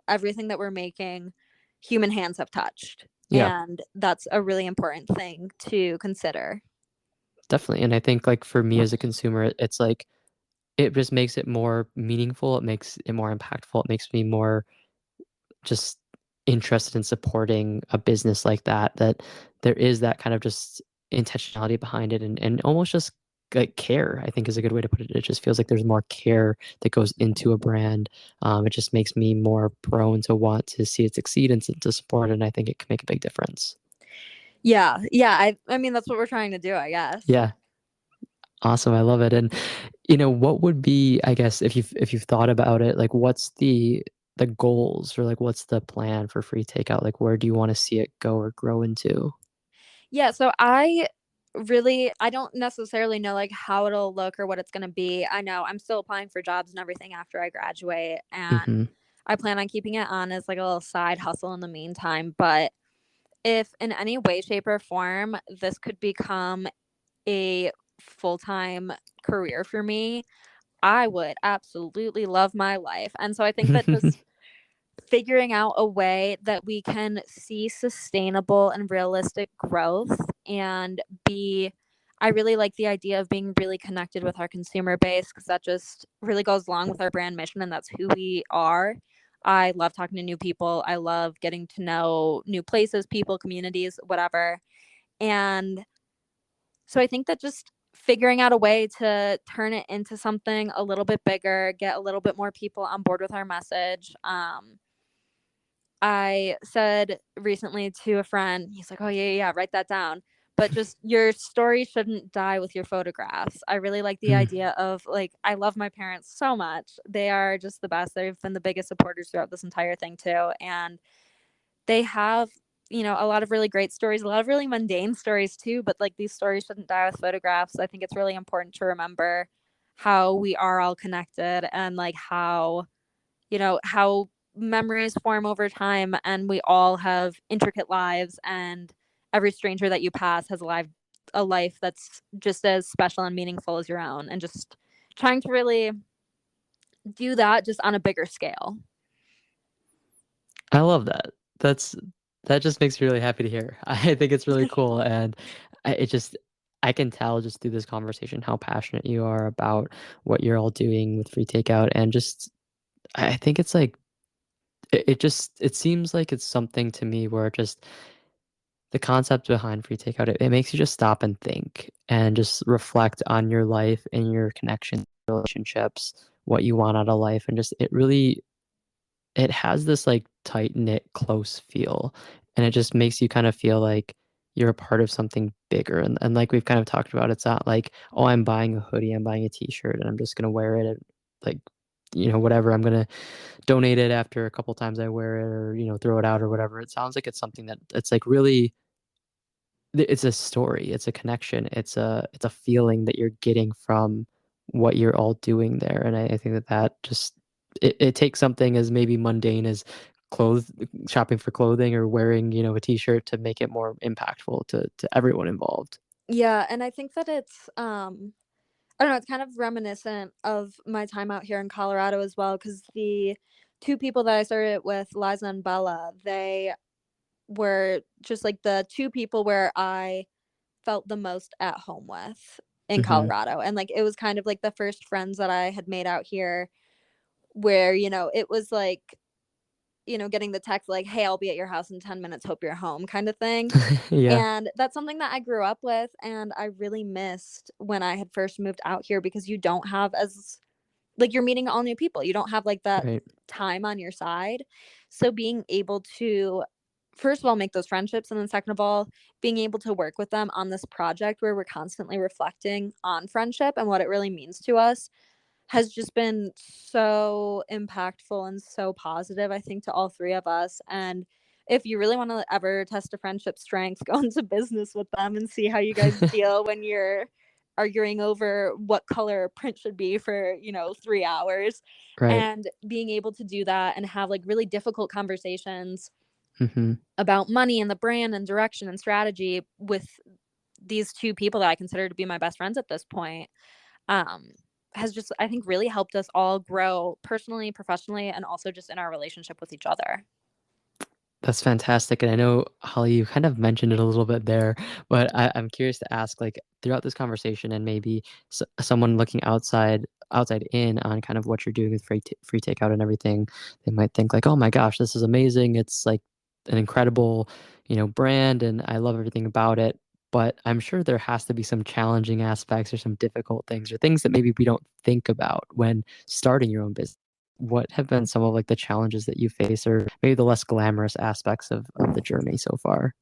Speaker 2: everything that we're making, human hands have touched.
Speaker 1: Yeah,
Speaker 2: And that's a really important thing to consider.
Speaker 1: definitely. And I think like for me as a consumer, it's like it just makes it more meaningful. It makes it more impactful. It makes me more just interested in supporting a business like that, that there is that kind of just intentionality behind it and almost just like care, I think is a good way to put it. It just feels like there's more care that goes into a brand. It just makes me more prone to want to see it succeed and to support it. And I think it can make a big difference.
Speaker 2: Yeah. Yeah. I mean, that's what we're trying to do, I guess.
Speaker 1: Yeah. Awesome. I love it. And what would be, I guess, if you've thought about it, like what's the goals or like what's the plan for free takeout? Like where do you want to see it go or grow into?
Speaker 2: Yeah. So I don't necessarily know like how it'll look or what it's going to be. I know I'm still applying for jobs and everything after I graduate, and
Speaker 1: Hmm.
Speaker 2: I plan on keeping it on as like a little side hustle in the meantime. But if in any way, shape, or form this could become a full time career for me, I would absolutely love my life. And so I think that just figuring out a way that we can see sustainable and realistic growth and be I really like the idea of being really connected with our consumer base, because that just really goes along with our brand mission and that's who we are. I love talking to new people. I love getting to know new places, people, communities, whatever. And so I think that just figuring out a way to turn it into something a little bit bigger, get a little bit more people on board with our message. I said recently to a friend, he's like, "Oh, yeah, yeah, yeah, write that down." But just your story shouldn't die with your photographs. I really like the
Speaker 1: Mm.
Speaker 2: idea of like, I love my parents so much. They are just the best. They've been the biggest supporters throughout this entire thing, too. And they have, a lot of really great stories, a lot of really mundane stories, too. But like, these stories shouldn't die with photographs. I think it's really important to remember how we are all connected and like how memories form over time, and we all have intricate lives, and every stranger that you pass has a life that's just as special and meaningful as your own, and just trying to really do that just on a bigger scale.
Speaker 1: I love that. That's that just makes me really happy to hear. I think it's really cool, and it just I can tell just through this conversation how passionate you are about what you're all doing with free takeout, and just I think it's like it seems like it's something to me where just the concept behind free takeout, it makes you just stop and think and just reflect on your life and your connections, relationships, what you want out of life, and just it has this like tight knit, close feel, and it just makes you kind of feel like you're a part of something bigger. And like we've kind of talked about, it's not like, oh, I'm buying a hoodie, I'm buying a t-shirt, and I'm just gonna wear it and like, whatever. I'm gonna donate it after a couple times I wear it, or throw it out or whatever. It sounds like it's something that it's like really it's a story, it's a connection, it's a feeling that you're getting from what you're all doing there, and I think that just it takes something as maybe mundane as clothes shopping for clothing or wearing, a t-shirt to make it more impactful to everyone involved.
Speaker 2: Yeah, and I think that I don't know, it's kind of reminiscent of my time out here in Colorado as well, because the two people that I started with, Liza and Bella, they were just like the two people where I felt the most at home with in
Speaker 1: Hmm.
Speaker 2: Colorado. And like it was kind of like the first friends that I had made out here where, it was like, getting the text like, "Hey, I'll be at your house in 10 minutes, hope you're home," kind of thing.
Speaker 1: Yeah,
Speaker 2: And that's something that I grew up with and I really missed when I had first moved out here, because you don't have as like, you're meeting all new people. You don't have like that
Speaker 1: right.
Speaker 2: time on your side. So being able to, first of all, make those friendships, and then second of all, being able to work with them on this project where we're constantly reflecting on friendship and what it really means to us has just been so impactful and so positive, I think, to all three of us. And if you really want to ever test a friendship strength, go into business with them and see how you guys deal when you're arguing over what color print should be for, 3 hours.
Speaker 1: Right.
Speaker 2: And being able to do that and have like really difficult conversations
Speaker 1: Hmm.
Speaker 2: about money and the brand and direction and strategy with these two people that I consider to be my best friends at this point, um, has just, I think, really helped us all grow personally, professionally, and also just in our relationship with each other.
Speaker 1: That's fantastic. And I know, Holly, you kind of mentioned it a little bit there, but I'm curious to ask, like, throughout this conversation, and maybe someone looking outside in on kind of what you're doing with free takeout and everything, they might think like, oh my gosh, this is amazing. It's like an incredible, brand, and I love everything about it. But I'm sure there has to be some challenging aspects or some difficult things or things that maybe we don't think about when starting your own business. What have been some of like the challenges that you face, or maybe the less glamorous aspects of the journey so far?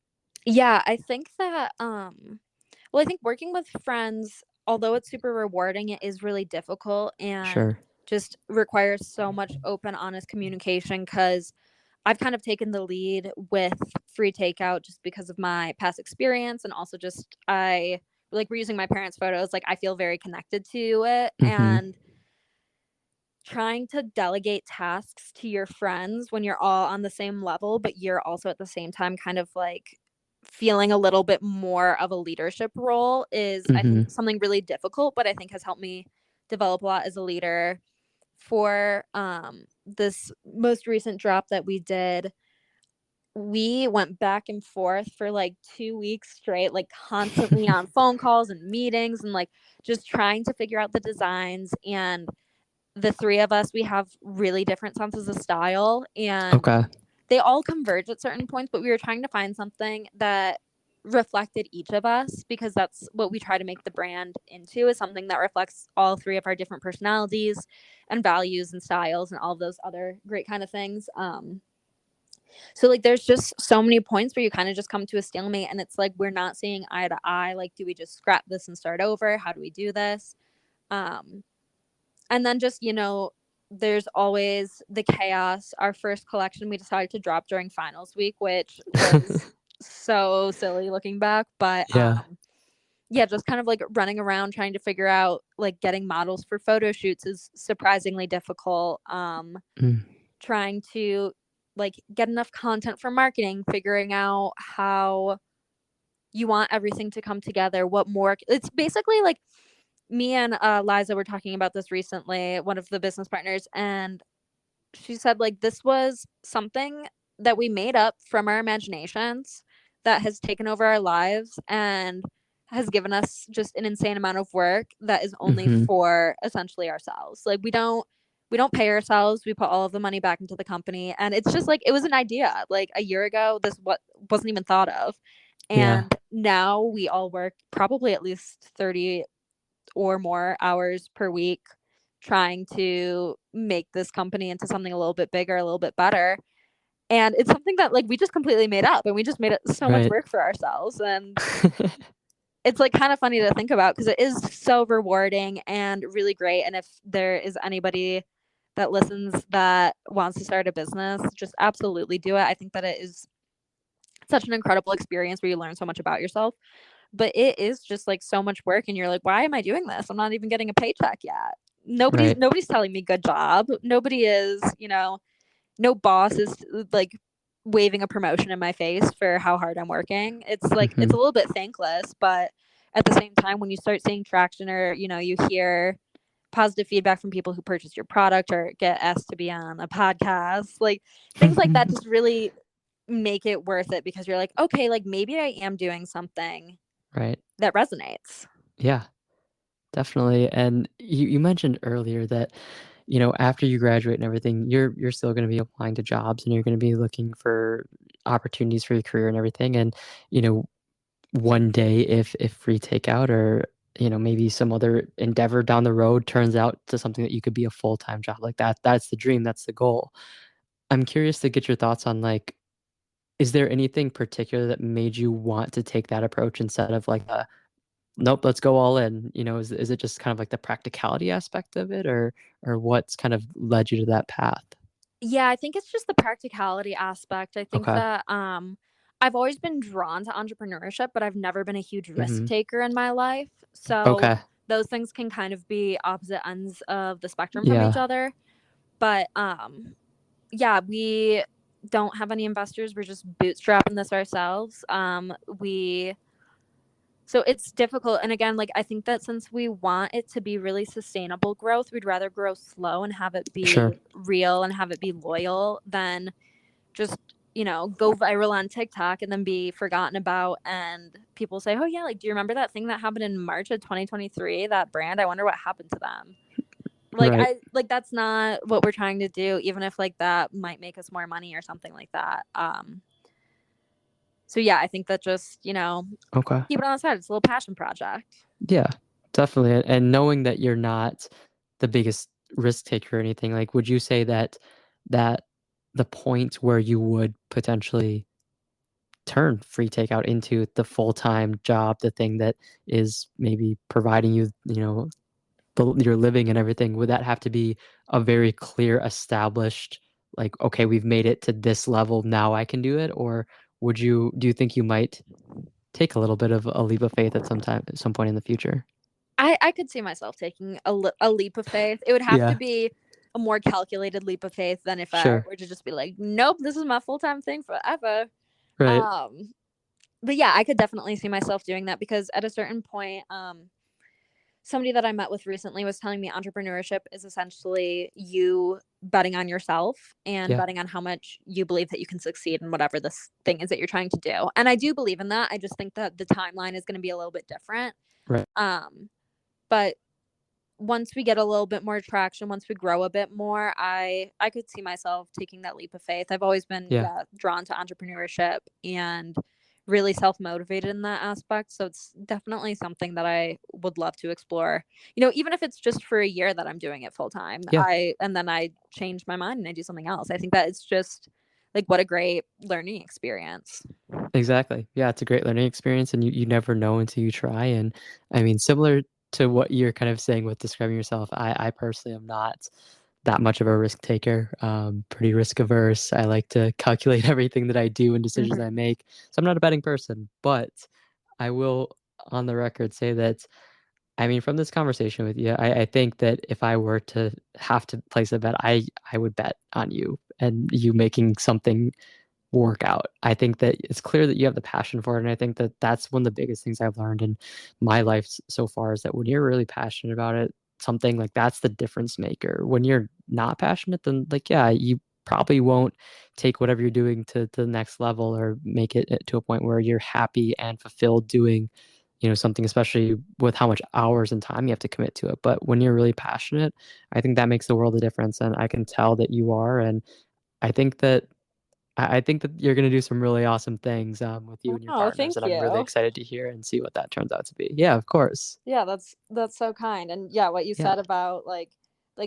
Speaker 2: Yeah, I think that well, I think working with friends, although it's super rewarding, it is really difficult and
Speaker 1: Sure.
Speaker 2: just requires so much open, honest communication, cuz I've kind of taken the lead with free takeout just because of my past experience, and also just I like reusing my parents' photos, like I feel very connected to it.
Speaker 1: Mhm.
Speaker 2: And trying to delegate tasks to your friends when you're all on the same level, but you're also at the same time kind of like feeling a little bit more of a leadership role is, I think,
Speaker 1: Mhm.
Speaker 2: something really difficult, but I think has helped me develop a lot as a leader. For this most recent drop that we did, we went back and forth for like 2 weeks straight, like constantly on phone calls and meetings, and like just trying to figure out the designs. And the three of us, we have really different senses of style, and
Speaker 1: Okay.
Speaker 2: they all converge at certain points, but we were trying to find something that reflected each of us, because that's what we try to make the brand into, is something that reflects all three of our different personalities and values and styles and all of those other great kind of things. So like there's just so many points where you kind of just come to a stalemate, and it's like we're not seeing eye to eye. Like, do we just scrap this and start over? How do we do this? Um, and then just, there's always the chaos. Our first collection we decided to drop during finals week, which was so silly looking back. But
Speaker 1: Yeah.
Speaker 2: yeah, just kind of like running around trying to figure out like getting models for photo shoots is surprisingly difficult.
Speaker 1: Mm.
Speaker 2: Trying to like get enough content for marketing, figuring out how you want everything to come together. What more? It's basically like me and Liza were talking about this recently, one of the business partners, and she said like this was something that we made up from our imaginations that has taken over our lives and has given us just an insane amount of work that is only
Speaker 1: Mhm.
Speaker 2: for essentially ourselves. Like we don't pay ourselves. We put all of the money back into the company, and it's just like it was an idea. Like a year ago, this what wasn't even thought of.
Speaker 1: Yeah.
Speaker 2: And now we all work probably at least 30 or more hours per week trying to make this company into something a little bit bigger, a little bit better. And it's something that like we just completely made up, and we just made it so much
Speaker 1: Right.
Speaker 2: work for ourselves. And it's like kind of funny to think about, because it is so rewarding and really great. And if there is anybody that listens that wants to start a business, just absolutely do it. I think that it is such an incredible experience where you learn so much about yourself, but it is just like so much work, and you're like, why am I doing this? I'm not even getting a paycheck yet. Nobody's
Speaker 1: Right.
Speaker 2: nobody's telling me good job. Nobody is, no boss is like waving a promotion in my face for how hard I'm working. It's like it's a
Speaker 1: Mhm.
Speaker 2: little bit thankless, but at the same time, when you start seeing traction, or you hear positive feedback from people who purchase your product or get asked to be on a podcast, like things like that just really make it worth it, because you're like, okay, like maybe I am doing something
Speaker 1: Right.
Speaker 2: that resonates.
Speaker 1: Yeah, definitely. And you mentioned earlier that, after you graduate and everything, you're still going to be applying to jobs and you're going to be looking for opportunities for your career and everything. And, you know, one day if free takeout or, maybe some other endeavor down the road turns out to something that you could be a full-time job like that, that's the dream, that's the goal. I'm curious to get your thoughts on like, is there anything particular that made you want to take that approach instead of like a nope, let's go all in? Is it just kind of like the practicality aspect of it, or what's kind of led you to that path?
Speaker 2: Yeah, I think it's just the practicality aspect. I think
Speaker 1: Okay.
Speaker 2: that I've always been drawn to entrepreneurship, but I've never been a huge risk
Speaker 1: Mhm.
Speaker 2: taker in my life. So
Speaker 1: Okay.
Speaker 2: those things can kind of be opposite ends of the spectrum from each
Speaker 1: Yeah.
Speaker 2: other. But yeah, we don't have any investors. We're just bootstrapping this ourselves. We So it's difficult. And again, like I think that since we want it to be really sustainable growth, we'd rather grow slow and have it
Speaker 1: Sure.
Speaker 2: be real and have it be loyal than just, go viral on TikTok and then be forgotten about. And people say, oh, yeah, like, do you remember that thing that happened in March of 2023? That brand? I wonder what happened to them. Like,
Speaker 1: Right.
Speaker 2: that's not what we're trying to do, even if like that might make us more money or something like that. So yeah, I think that just,
Speaker 1: Okay.
Speaker 2: keep it on the side. It's a little passion project.
Speaker 1: Yeah, definitely. And knowing that you're not the biggest risk taker or anything, like, would you say that the point where you would potentially turn free takeout into the full-time job, the thing that is maybe providing you, your living and everything, would that have to be a very clear, established, like, okay, we've made it to this level, now I can do it? Or do you think you might take a little bit of a leap of faith at some point in the future?
Speaker 2: I could see myself taking a leap of faith. It would have to
Speaker 1: Yeah,
Speaker 2: be a more calculated leap of faith than if I
Speaker 1: sure.
Speaker 2: were to just be like, nope, this is my full time thing forever.
Speaker 1: Right.
Speaker 2: Um, but yeah, I could definitely see myself doing that, because at a certain point, somebody that I met with recently was telling me entrepreneurship is essentially you betting on yourself and
Speaker 1: Yeah.
Speaker 2: betting on how much you believe that you can succeed in whatever this thing is that you're trying to do. And I do believe in that. I just think that the timeline is going to be a little bit different.
Speaker 1: Right.
Speaker 2: Um, but once we get a little bit more traction, once we grow a bit more, I could see myself taking that leap of faith. I've always been,
Speaker 1: Yeah.
Speaker 2: yeah, drawn to entrepreneurship and really self-motivated in that aspect. So it's definitely something that I would love to explore. Even if it's just for a year that I'm doing it full time.
Speaker 1: Yeah.
Speaker 2: And then I change my mind and I do something else. I think that it's just like what a great learning experience.
Speaker 1: Exactly. Yeah, it's a great learning experience, and you never know until you try. And I mean, similar to what you're kind of saying with describing yourself, I personally am not that much of a risk taker. Pretty risk averse. I like to calculate everything that I do and decisions I
Speaker 2: Mhm.
Speaker 1: make. So I'm not a betting person, but I will, on the record, say that, I mean, from this conversation with you, I think that if I were to have to place a bet, I would bet on you and you making something work out. I think that it's clear that you have the passion for it, and I think that that's one of the biggest things I've learned in my life so far, is that when you're really passionate about it, something like that's the difference maker. When you're not passionate, then like, yeah, you probably won't take whatever you're doing to the next level or make it to a point where you're happy and fulfilled doing, something, especially with how much hours and time you have to commit to it. But when you're really passionate, I think that makes the world a difference, and I can tell that you are. And I think that I think that you're gonna do some really awesome things, with you and your
Speaker 2: Oh,
Speaker 1: partners,
Speaker 2: thank
Speaker 1: and I'm really
Speaker 2: you.
Speaker 1: excited to hear and see what that turns out to be. Yeah, of course.
Speaker 2: Yeah, that's so kind. And yeah, what you
Speaker 1: Yeah.
Speaker 2: said about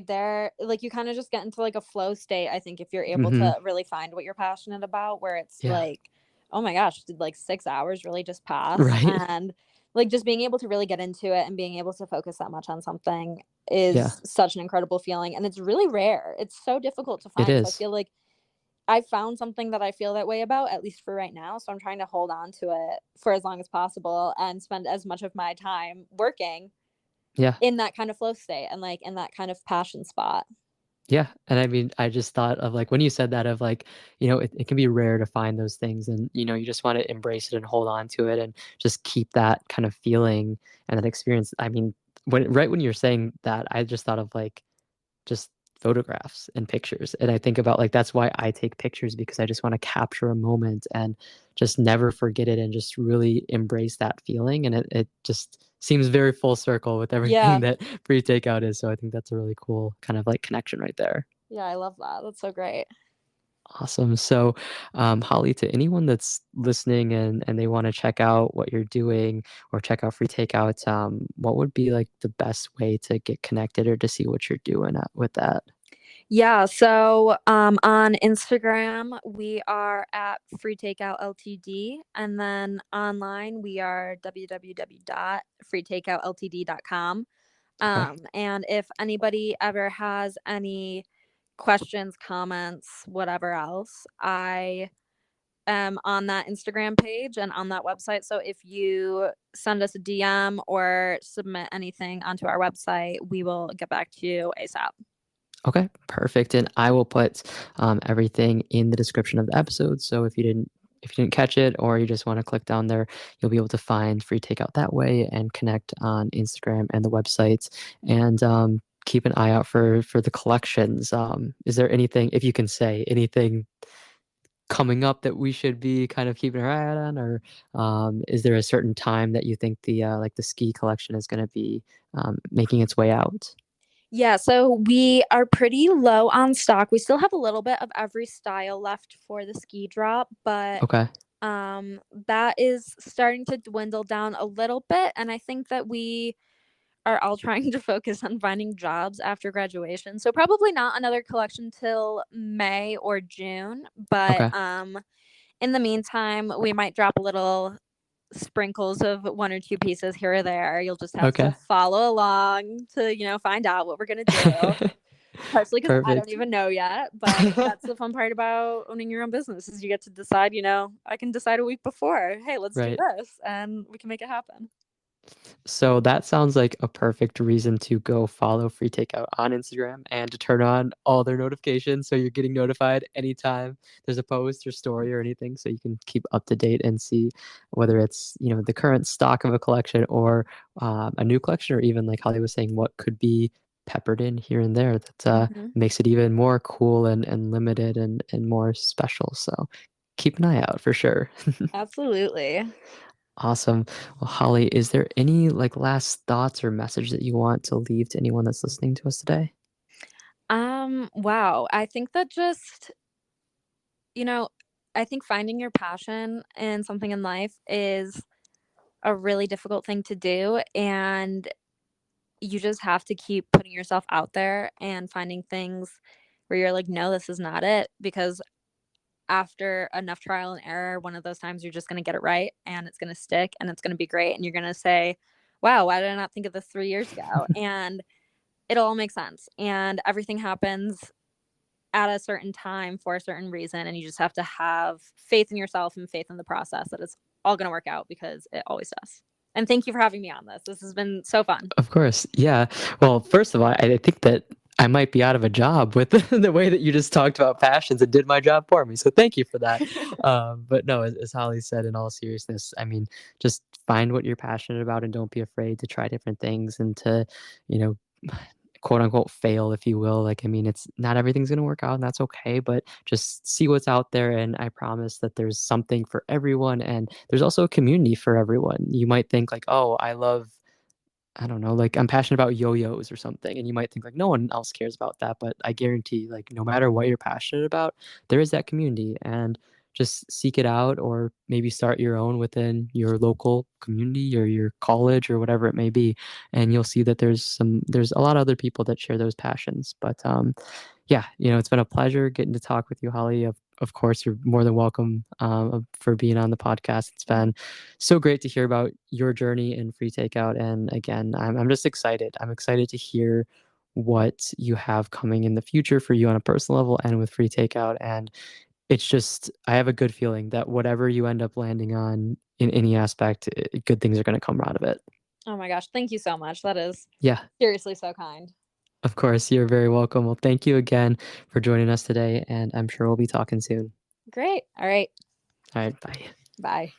Speaker 2: there, like you kind of just get into like a flow state, I think, if you're able
Speaker 1: Mhm.
Speaker 2: to really find what you're passionate about, where it's
Speaker 1: Yeah.
Speaker 2: like, oh my gosh, did like 6 hours really just pass?
Speaker 1: Right?
Speaker 2: And like just being able to really get into it and being able to focus that much on something
Speaker 1: Yeah.
Speaker 2: is such an incredible feeling. And it's really rare. It's so difficult to
Speaker 1: It
Speaker 2: find. So I
Speaker 1: is.
Speaker 2: feel like I found something that I feel that way about, at least for right now. So I'm trying to hold on to it for as long as possible and spend as much of my time working
Speaker 1: Yeah.
Speaker 2: in that kind of flow state and like in that kind of passion spot.
Speaker 1: Yeah. And I mean, I just thought of like when you said that of like, it can be rare to find those things and you just want to embrace it and hold on to it and just keep that kind of feeling and that experience. I mean, when you're saying that, I just thought of like just photographs and pictures. And I think about like that's why I take pictures because I just want to capture a moment and just never forget it and just really embrace that feeling. And it just seems very full circle with everything
Speaker 2: Yeah.
Speaker 1: that free takeout is. So I think that's a really cool kind of like connection right there.
Speaker 2: Yeah, I love that. That's so great.
Speaker 1: Awesome. So, Holly, to anyone that's listening and they want to check out what you're doing or check out free takeout, what would be like the best way to get connected or to see what you're doing with that?
Speaker 2: Yeah, so on Instagram we are at Free Takeout Ltd, and then online we are www.freetakeoutltd.com.
Speaker 1: Okay.
Speaker 2: And if anybody ever has any questions, comments, whatever else, I am on that Instagram page and on that website. So if you send us a DM or submit anything onto our website, we will get back to you ASAP.
Speaker 1: Okay, perfect. And I will put everything in the description of the episode. So if you didn't catch it or you just want to click down there, you'll be able to find free takeout that way and connect on Instagram and the websites. And keep an eye out for the collections. Is there anything, if you can say anything coming up that we should be kind of keeping our eye out on, or is there a certain time that you think the like the ski collection is going to be making its way out?
Speaker 2: Yeah, so we are pretty low on stock. We still have a little bit of every style left for the ski drop, but
Speaker 1: Okay.
Speaker 2: that is starting to dwindle down a little bit, and I think that we are all trying to focus on finding jobs after graduation. So probably not another collection till May or June, but
Speaker 1: Okay.
Speaker 2: in the meantime, we might drop a little sprinkles of one or two pieces here or there. You'll just have to
Speaker 1: Okay.
Speaker 2: follow along to, find out what we're going to do. Partially because I don't
Speaker 1: Perfect.
Speaker 2: even know yet, but that's the fun part about owning your own business is you get to decide, I can decide a week before, hey, let's do
Speaker 1: Right.
Speaker 2: this, and we can make it happen.
Speaker 1: So that sounds like a perfect reason to go follow Free Takeout on Instagram and to turn on all their notifications so you're getting notified anytime there's a post or story or anything so you can keep up to date and see whether it's, the current stock of a collection or a new collection or even like Holly was saying, what could be peppered in here and there that
Speaker 2: Mm-hmm.
Speaker 1: makes it even more cool and limited and more special. So keep an eye out for sure.
Speaker 2: Absolutely.
Speaker 1: Awesome. Well, Holly, is there any like last thoughts or message that you want to leave to anyone that's listening to us today?
Speaker 2: Wow. I think that just, you know, I think finding your passion in something in life is a really difficult thing to do. And you just have to keep putting yourself out there and finding things where you're like, no, this is not it. Because after enough trial and error, one of those times you're just going to get it right and it's going to stick and it's going to be great. And you're going to say, wow, why did I not think of this 3 years ago? And it'll all make sense. And everything happens at a certain time for a certain reason. And you just have to have faith in yourself and faith in the process that it's all going to work out because it always does. And thank you for having me on this. This has been so fun.
Speaker 1: Of course. Yeah. Well, first of all, I think that I might be out of a job with the way that you just talked about passions and did my job for me. So thank you for that. But no, as Holly said, in all seriousness, I mean, just find what you're passionate about and don't be afraid to try different things and to, you know, quote unquote fail, if you will. Like, I mean, it's not everything's going to work out and that's okay, but just see what's out there. And I promise that there's something for everyone. And there's also a community for everyone. You might think like, oh, I don't know, like I'm passionate about yo-yos or something, and you might think like no one else cares about that, but I guarantee, like no matter what you're passionate about, there is that community, and just seek it out, or maybe start your own within your local community or your college or whatever it may be, and you'll see that there's a lot of other people that share those passions. But yeah, it's been a pleasure getting to talk with you, Holly. Of course, you're more than welcome for being on the podcast. It's been so great to hear about your journey in free takeout. And again, I'm just excited. I'm excited to hear what you have coming in the future for you on a personal level and with free takeout. And it's just, I have a good feeling that whatever you end up landing on in any aspect, good things are going to come out of it.
Speaker 2: Oh my gosh. Thank you so much. That is
Speaker 1: Yeah.
Speaker 2: seriously so kind.
Speaker 1: Of course, you're very welcome. Well, thank you again for joining us today, and I'm sure we'll be talking soon.
Speaker 2: Great. All right.
Speaker 1: All right, bye.
Speaker 2: Bye.